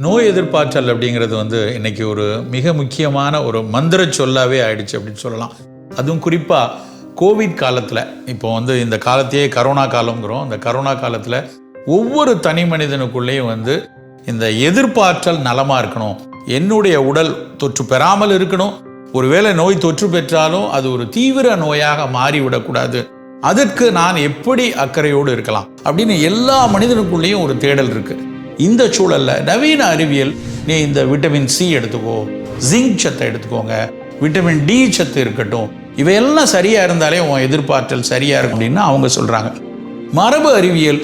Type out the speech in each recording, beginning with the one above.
நோய் எதிர்ப்பாற்றல் அப்படிங்கிறது இன்னைக்கு ஒரு மிக முக்கியமான ஒரு மந்திர சொல்லாவே ஆயிடுச்சு அப்படின்னு சொல்லலாம். அதுவும் குறிப்பாக கோவிட் காலத்தில், இப்போ இந்த காலத்தையே கரோனா காலங்கிறோம். அந்த கரோனா காலத்தில் ஒவ்வொரு தனி மனிதனுக்குள்ளேயும் இந்த எதிர்ப்பாற்றல் நலமாக இருக்கணும், என்னுடைய உடல் தொற்று பெறாமல் இருக்கணும், ஒருவேளை நோய் தொற்று பெற்றாலும் அது ஒரு தீவிர நோயாக மாறிவிடக்கூடாது, அதற்கு நான் எப்படி அக்கறையோடு இருக்கலாம் அப்படின்னு எல்லா மனிதனுக்குள்ளேயும் ஒரு தேடல் இருக்கு. இந்த சூழல்ல நவீன அறிவியல், நீ இந்த விட்டமின் சி எடுத்துக்கோ, ஜிங்க் சத்தை எடுத்துக்கோங்க, விட்டமின் டி சத்து இருக்கட்டும், இவையெல்லாம் சரியா இருந்தாலே உன் எதிர்ப்பாற்றல் சரியா இருக்கும் அப்படின்னு அவங்க சொல்றாங்க. மரபு அறிவியல்,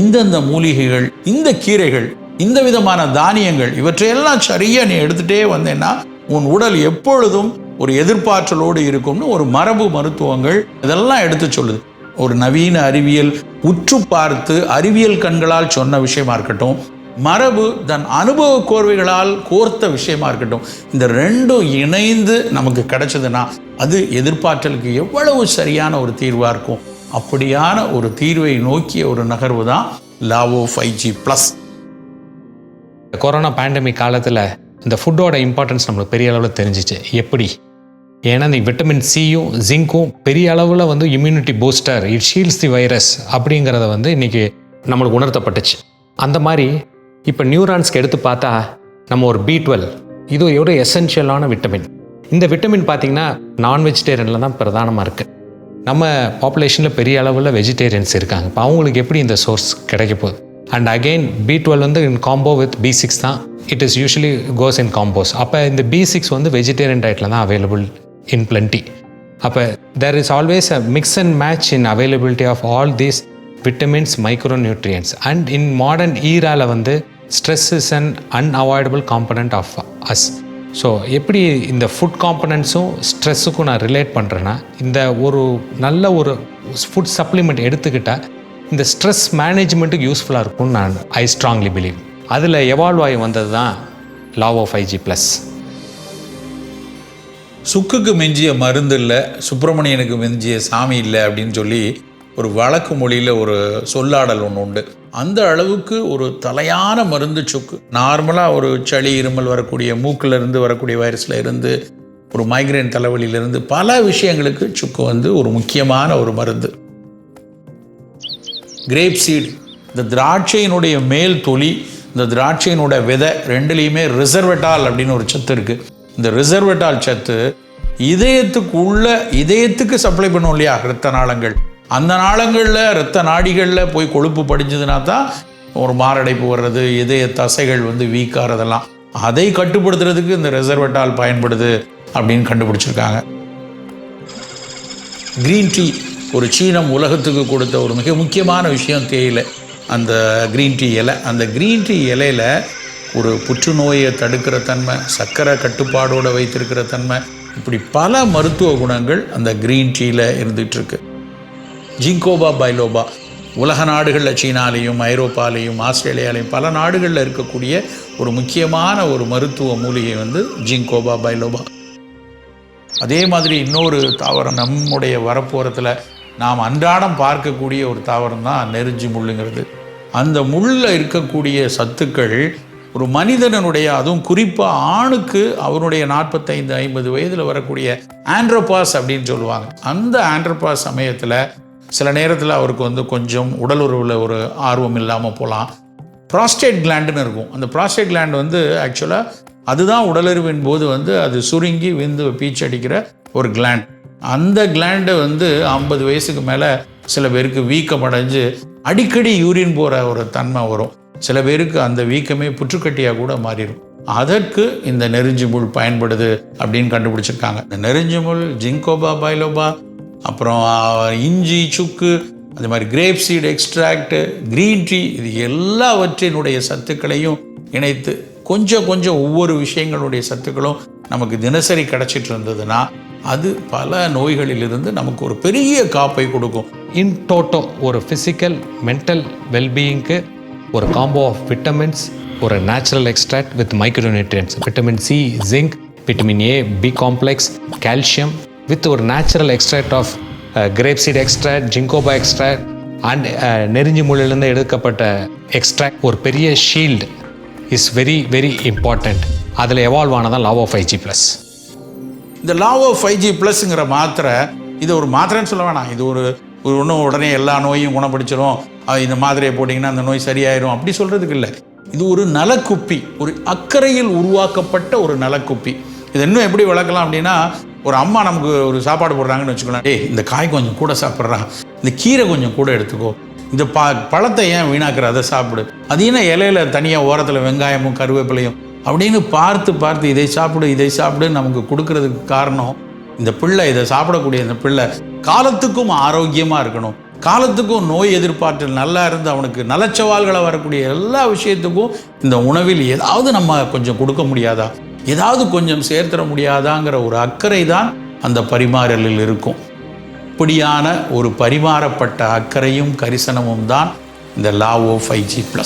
இந்தந்த மூலிகைகள், இந்த கீரைகள், இந்த விதமான தானியங்கள், இவற்றையெல்லாம் சரியா நீ எடுத்துட்டே வந்தேன்னா உன் உடல் எப்பொழுதும் ஒரு எதிர்ப்பாற்றலோடு இருக்கும்னு ஒரு மரபு மருத்துவங்கள் இதெல்லாம் எடுத்து சொல்லுது. ஒரு நவீன அறிவியல் உற்று பார்த்து அறிவியல் கண்களால் சொன்ன விஷயமா இருக்கட்டும், மரபு தன் அனுபவ கோர்வைகளால் கோர்த்த விஷயமா இருக்கட்டும், இந்த ரெண்டும் இணைந்து நமக்கு கிடைச்சதுன்னா அது எதிர்ப்பாற்றலுக்கு எவ்வளவு சரியான ஒரு தீர்வாக இருக்கும். அப்படியான ஒரு தீர்வை நோக்கிய ஒரு நகர்வு தான் லாவோ 5G+. கொரோனா பேண்டமிக் காலத்தில் இந்த ஃபுட்டோட இம்பார்ட்டன்ஸ் நம்மளுக்கு பெரிய அளவில் தெரிஞ்சிச்சு. எப்படி? ஏன்னா இந்த விட்டமின் சியும் ஜிங்க்கும் பெரிய அளவில் immunity booster, it shields the virus அப்படிங்கிறத இன்றைக்கி நம்மளுக்கு உணர்த்தப்பட்டுச்சு. அந்த மாதிரி இப்போ நியூரான்ஸ்க்கு எடுத்து பார்த்தா நம்ம ஒரு B12, இது ஒரு எசென்ஷியலான விட்டமின். இந்த விட்டமின் பார்த்திங்கன்னா நான் வெஜிடேரியனில் தான் பிரதானமாக இருக்குது. நம்ம பாப்புலேஷனில் பெரிய அளவில் வெஜிடேரியன்ஸ் இருக்காங்க. இப்போ அவங்களுக்கு எப்படி இந்த சோர்ஸ் கிடைக்க போகுது? And again B12 in combo with B6 தான், it is usually goes in combos. அப்போ இந்த B6 வெஜிடேரியன் டயட்டில் தான் அவைலபிள் இன் பிளென்டி. அப்போ there is always a mix and match in availability of all these vitamins, micronutrients. And in modern ஈராவில் stress is an unavoidable component of us. So எப்படி இந்த food காம்பனண்ட்ஸும் ஸ்ட்ரெஸ்ஸுக்கும் நான் relate பண்ணுறேன்னா, இந்த ஒரு நல்ல ஒரு ஃபுட் சப்ளிமெண்ட் எடுத்துக்கிட்டால் இந்த ஸ்ட்ரெஸ் மேனேஜ்மெண்ட்டுக்கு யூஸ்ஃபுல்லாக இருக்கும்னு ஐ ஸ்ட்ராங்லி பிலீவ். அதில் எவால்வ் ஆகி வந்தது தான் லாவோ 5G+. சுக்குக்கு மிஞ்சிய மருந்து இல்லை, சுப்பிரமணியனுக்கு மிஞ்சிய சாமி இல்லை அப்படின்னு சொல்லி ஒரு வழக்கு மொழியில் ஒரு சொல்லாடல் ஒன்று உண்டு. அந்த அளவுக்கு ஒரு தலையான மருந்து சுக்கு. நார்மலாக ஒரு சளி, இருமல் வரக்கூடிய, மூக்கிலிருந்து வரக்கூடிய வைரஸில் இருந்து, ஒரு மைக்ரேன் தலைவலியிலிருந்து பல விஷயங்களுக்கு சுக்கு ஒரு முக்கியமான ஒரு மருந்து. கிரேப் சீட், இந்த திராட்சையினுடைய மேல் தொலி, இந்த திராட்சையினுடைய விதை ரெண்டுலேயுமே ரிசர்வெட்டால் அப்படின்னு ஒரு சத்து இருக்குது. இந்த ரிசர்வெட்டால் சத்து இதயத்துக்கு சப்ளை பண்ணும் இல்லையா, இரத்த நாளங்கள். அந்த நாளங்களில், இரத்த நாடிகளில் போய் கொழுப்பு படிஞ்சதுன்னா தான் ஒரு மாரடைப்பு வர்றது, இதய தசைகள் வீக்காகிறதெல்லாம், அதை கட்டுப்படுத்துறதுக்கு இந்த ரிசர்வெட்டால் பயன்படுது அப்படின்னு கண்டுபிடிச்சிருக்காங்க. கிரீன் டீ, ஒரு சீனம் உலகத்துக்கு கொடுத்த ஒரு மிக முக்கியமான விஷயம் தேயிலை. அந்த கிரீன் டீ இலை, அந்த கிரீன் டீ இலையில் ஒரு புற்றுநோயை தடுக்கிற தன்மை, சர்க்கரை கட்டுப்பாடோடு வைத்திருக்கிற தன்மை, இப்படி பல மருத்துவ குணங்கள் அந்த கிரீன் டீயில் இருந்துகிட்ருக்கு. ஜிங்கோபா பைலோபா, உலக நாடுகளில், சீனாலேயும் ஐரோப்பாலேயும் ஆஸ்திரேலியாலேயும் பல நாடுகளில் இருக்கக்கூடிய ஒரு முக்கியமான ஒரு மருத்துவ மூலிகை ஜிங்கோபா பைலோபா. அதே மாதிரி இன்னொரு தாவரம் நம்முடைய வரப்போரத்தில் நாம் அன்றாடம் பார்க்கக்கூடிய ஒரு தாவரம் தான் நெருஞ்சி முள்ளுங்கிறது. அந்த முள்ளில் இருக்கக்கூடிய சத்துக்கள் ஒரு மனிதனுடைய, அதுவும் குறிப்பாக ஆணுக்கு அவனுடைய 45-50 வயதில் வரக்கூடிய ஆண்ட்ரோபாஸ் அப்படின்னு சொல்லுவாங்க. அந்த ஆண்ட்ரோபாஸ் சமயத்தில் சில நேரத்தில் அவருக்கு கொஞ்சம் உடல் உறவில் ஒரு ஆர்வம் இல்லாமல் போகலாம். ப்ராஸ்டேட் கிளாண்டுன்னு இருக்கும். அந்த ப்ராஸ்டேட் கிளாண்டு ஆக்சுவலாக அதுதான் உடலுறவின் போது அது சுருங்கி விந்து பீச்சடிக்கிற ஒரு கிளாண்ட். அந்த கிளாண்டை 50 வயசுக்கு மேலே சில பேருக்கு வீக்கம் அடைஞ்சு அடிக்கடி யூரின் போகிற ஒரு தன்மை வரும். சில பேருக்கு அந்த வீக்கமே புற்றுக்கட்டியாக கூட மாறிடும். அதற்கு இந்த நெருஞ்சி முள் பயன்படுது அப்படின்னு கண்டுபிடிச்சிருக்காங்க. இந்த நெருஞ்சி முள், ஜிங்கோபா பைலோபா, அப்புறம் இஞ்சி, சுக்கு, அது மாதிரி grape seed extract, green tea, இது எல்லாவற்றினுடைய சத்துக்களையும் இணைத்து கொஞ்சம் ஒவ்வொரு விஷயங்களுடைய சத்துக்களும் நமக்கு தினசரி கிடச்சிட்டு இருந்ததுன்னா அது பல நோய்களிலிருந்து நமக்கு ஒரு பெரிய காப்பை கொடுக்கும். இன் டோட்டோ ஒரு ஃபிசிக்கல், மென்டல் வெல்பீயிங்க்கு ஒரு காம்போ ஆஃப் விட்டமின்ஸ், ஒரு natural extract with micronutrients, vitamin C, zinc, vitamin A, B complex, calcium with ஒரு natural extract of grape seed extract, ginkgo extract and நெருஞ்சி முள்ளிலிருந்து எடுக்கப்பட்ட எக்ஸ்ட்ராக்ட், ஒரு பெரிய shield. Is very very important. அதில் evolve ஆனதான் love of 5G+. இந்த love of 5G+ங்கிற மாத்திரை, இது ஒரு மாத்திரைன்னு சொல்ல வேணாம், இது ஒரு ஒன்றும் உடனே எல்லா நோயும் குணப்படுத்திடும், இந்த மாத்திரையை போட்டிங்கன்னா அந்த நோய் சரியாயிடும் அப்படி சொல்கிறதுக்கு இல்லை. இது ஒரு நலக்குப்பி, ஒரு அக்கறையில் உருவாக்கப்பட்ட ஒரு நலக்குப்பி. இது இன்னும் எப்படி விளக்கலாம் அப்படின்னா, ஒரு அம்மா நமக்கு ஒரு சாப்பாடு போடுறாங்கன்னு வச்சுக்கலாம். இந்த காய் கொஞ்சம் கூட சாப்பிட்றான், இந்த கீரை கொஞ்சம் கூட எடுத்துக்கோ, இந்த பழத்தை ஏன் வீணாக்குற, அதை சாப்பிடு, அது என்ன இலையில தனியாக ஓரத்தில் வெங்காயமும் கருவேப்பிலையும் அப்படின்னு பார்த்து இதை சாப்பிடு நமக்கு கொடுக்கறதுக்கு காரணம், இந்த பிள்ளை, இதை சாப்பிடக்கூடிய இந்த பிள்ளை காலத்துக்கும் ஆரோக்கியமாக இருக்கணும், காலத்துக்கும் நோய் எதிர்ப்பாற்றல் நல்லா இருந்து அவனுக்கு நலச்சவால்களை வரக்கூடிய எல்லா விஷயத்துக்கும் இந்த உணவில் ஏதாவது நம்ம கொஞ்சம் கொடுக்க முடியாதா, ஏதாவது கொஞ்சம் சேர்த்துட முடியாதாங்கிற ஒரு அக்கறை தான் அந்த பரிமாறலில் இருக்கும். இப்படியான ஒரு பரிமாறப்பட்ட அக்கறையும் கரிசனமும் தான் இந்த லவ் ஆஃப் 5G+.